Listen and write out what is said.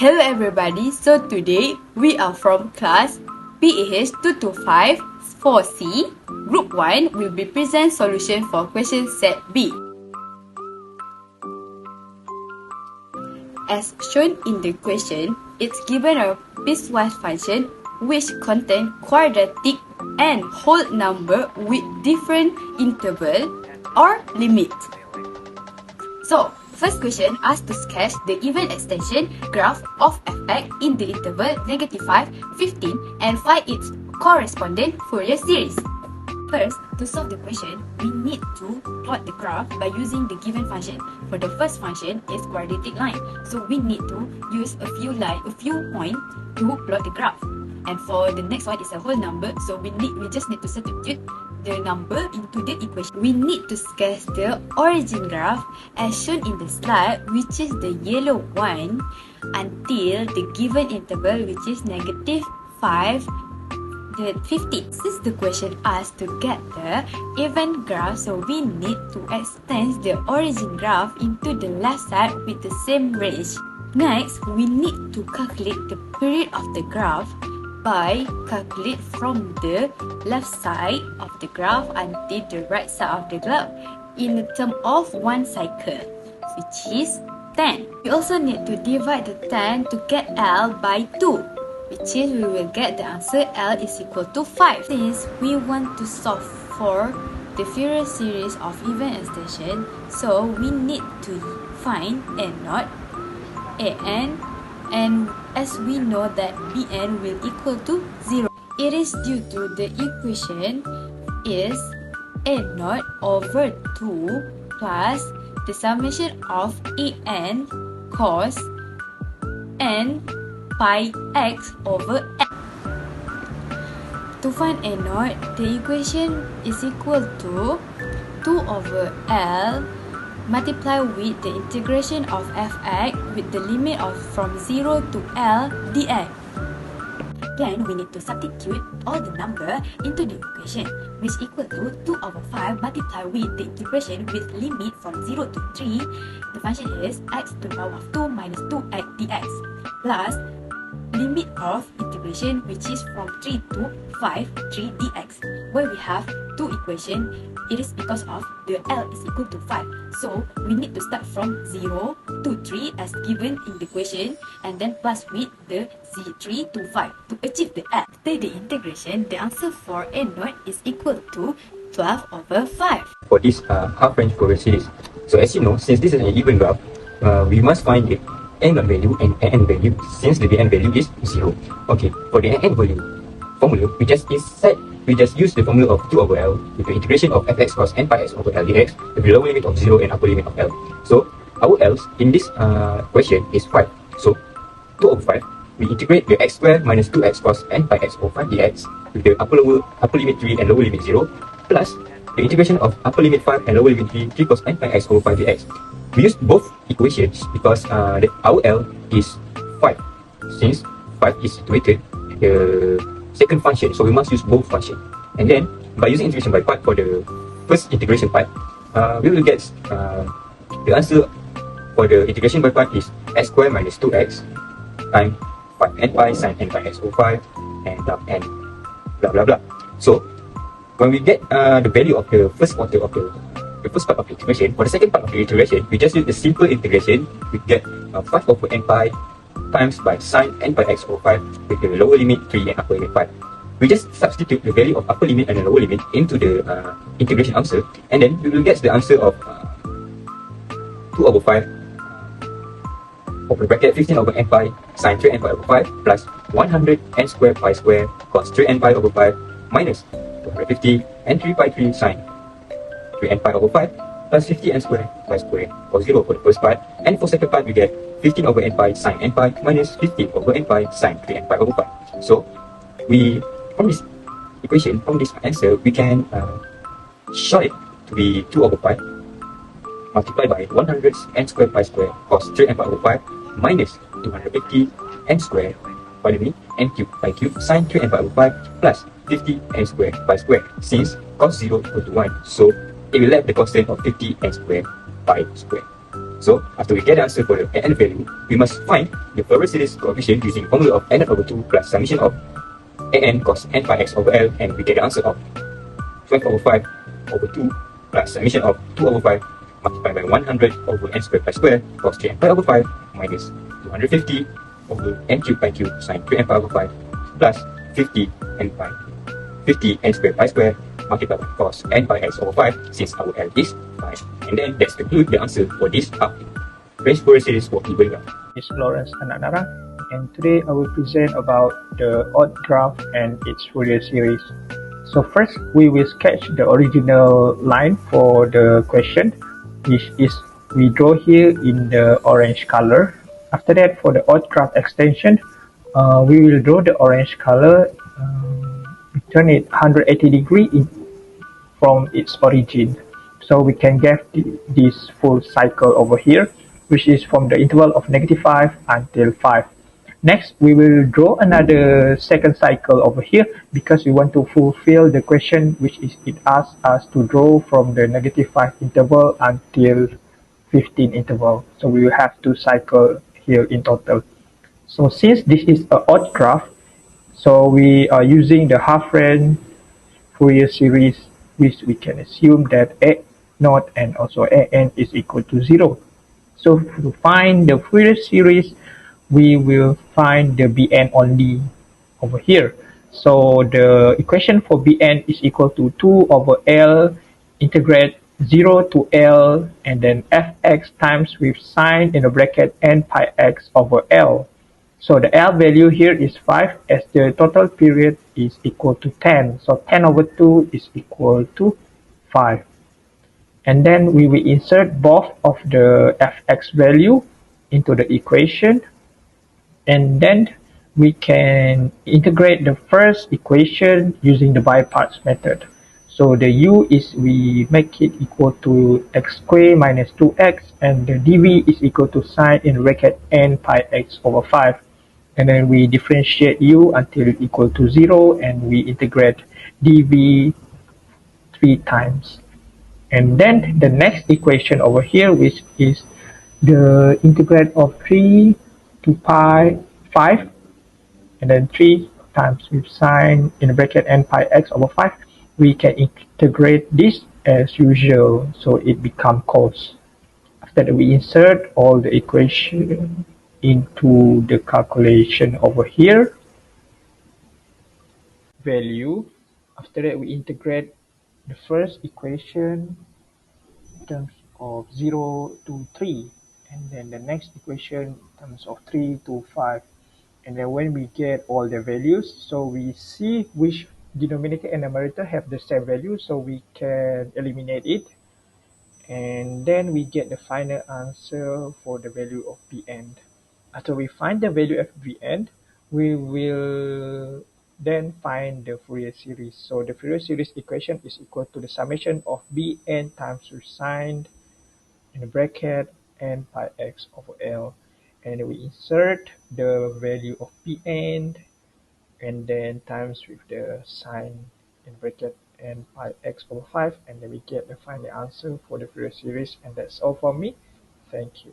Hello everybody, so today we are from class PAH 225 4C. Group 1 will be present solution for question set B. As shown in the question, it's given a piecewise function which contains quadratic and whole number with different interval or limit. So, first question asks to sketch the event extension graph of fx in the interval -5, 15 and find its corresponding Fourier series. First, to solve the question, we need to plot the graph by using the given function. For the first function is quadratic line, so we need to use a few points to plot the graph. And for the next one is a whole number, so we just need to substitute the number into the equation. We need to sketch the origin graph as shown in the slide, which is the yellow one, until the given interval, which is -5 to 15. Since the question asks to get the event graph, so we need to extend the origin graph into the left side with the same range. Next, we need to calculate the period of the graph by calculate from the left side of the graph until the right side of the graph in the term of one cycle, which is 10. We also need to divide the 10 to get L by 2, which is we will get the answer L is equal to 5. Since we want to solve for the Fourier series of event extension, so we need to find A0, AN, and as we know that Bn will equal to 0. It is due to the equation is A0 over 2 plus the summation of An cos n pi x over n. To find A0, the equation is equal to 2 over L multiply with the integration of fx with the limit of from 0 to L dx. Then we need to substitute all the number into the equation, which equal to 2 over 5 multiply with the integration with limit from 0 to 3. The function is x to the power of 2 minus 2x dx plus limit of integration, which is from 3 to 5, 3 dx. Where we have two equations, it is because of the L is equal to 5. So we need to start from 0 to 3 as given in the equation, and then plus with the 3 to 5 to achieve the L. After the integration, the answer for A0 is equal to 12 over 5. For this half-range Fourier series, so as you know, since this is an even graph, we must find the A0 value and AN value since the Bn value is 0. Okay, for the AN value formula, we just use the formula of 2 over L with the integration of fx cos n pi x over L dx with the lower limit of 0 and upper limit of L. So our L's in this question is 5. So 2 over 5, we integrate the x squared minus 2x cos n pi x over 5 dx with the upper limit 3 and lower limit 0 plus the integration of upper limit 5 and lower limit 3 cos n pi x over 5 dx. We use both equations because our L is 5. Since 5 is situated the second function, so we must use both functions. And then by using integration by part for the first integration part, we will get the answer for the integration by part is x squared minus 2x times 5 n pi sin n pi x over 5 and n blah blah blah. So when we get the value of the first order of the first part of the integration, for the second part of the integration, we just use the simple integration. We get 5 over n pi times by sin n pi x over 5 with the lower limit 3 and upper limit 5. We just substitute the value of upper limit and the lower limit into the integration answer, and then we will get the answer of 2 over 5 open bracket 15 over n pi sin 3 n pi over 5 plus 100 n square pi square cos 3 n pi over 5 minus 250 and 3 pi 3 sin 3 n pi over 5 plus 50 n square pi square or 0 for the first part, and for second part we get 15 over n pi sin n pi minus 50 over n pi sin 3 n pi over 5. So we, from this equation, from this answer, we can short it to be 2 over 5 multiplied by 100 n square pi square cos 3 n pi over 5 minus 250 n square, pardon me, n cube pi cube sin 3 n pi over 5 plus 50 n square pi square. Since cos 0 equal to 1, so it will have the constant of 50 n square pi square. So after we get the answer for the n value, we must find the Fourier series coefficient using formula of n over 2 plus summation of an cos n pi x over L, and we get the answer of 12 over 5 over 2 plus summation of 2 over 5 multiplied by 100 over n squared pi square cos 3n pi over 5 minus 250 over n cubed pi cube sine 3n pi over 5 plus 50 n pi 50 n squared pi square multiplied by cos n pi x over 5 since our L is 5. And then let's conclude the answer for this update. Range Fourier series for even graph. Is Lawrence Ananara, and today I will present about the odd graph and its Fourier series. So first, we will sketch the original line for the question, which is we draw here in the orange color. After that, for the odd graph extension, we will draw the orange color, turn it 180 degree from its origin. So we can get this full cycle over here, which is from the interval of -5 until 5. Next, we will draw another second cycle over here because we want to fulfill the question, which is it asks us to draw from the -5 interval until 15 interval. So we will have 2 cycles here in total. So since this is an odd graph, so we are using the half-range Fourier series, which we can assume that A0 and also AN is equal to 0. So to find the Fourier series, we will find the Bn only over here. So the equation for Bn is equal to 2 over L integrate 0 to L and then fx times with sine in the bracket n pi x over L. So the L value here is 5 as the total period is equal to 10. So 10 over 2 is equal to 5. And then we will insert both of the fx value into the equation. And then we can integrate the first equation using the by parts method. So the u is we make it equal to x squared minus 2x, and the dv is equal to sine in bracket n pi x over 5. And then we differentiate u until equal to 0, and we integrate dv 3 times. And then the next equation over here, which is the integrate of 3 to pi 5, and then 3 times with sine in the bracket n pi x over 5, we can integrate this as usual, so it becomes cos. After that, we insert all the equation into the calculation over here. Value. After that, we integrate the first equation in terms of 0 to 3, and then the next equation in terms of 3 to 5. And then when we get all the values, so we see which denominator and numerator have the same value, so we can eliminate it. And then we get the final answer for the value of Bn. After we find the value of Bn, we will then find the Fourier series. So the Fourier series equation is equal to the summation of Bn times with sine in the bracket n pi x over L. And we insert the value of Bn and then times with the sine in bracket n pi x over 5, and then we get the final answer for the Fourier series. And that's all for me. Thank you.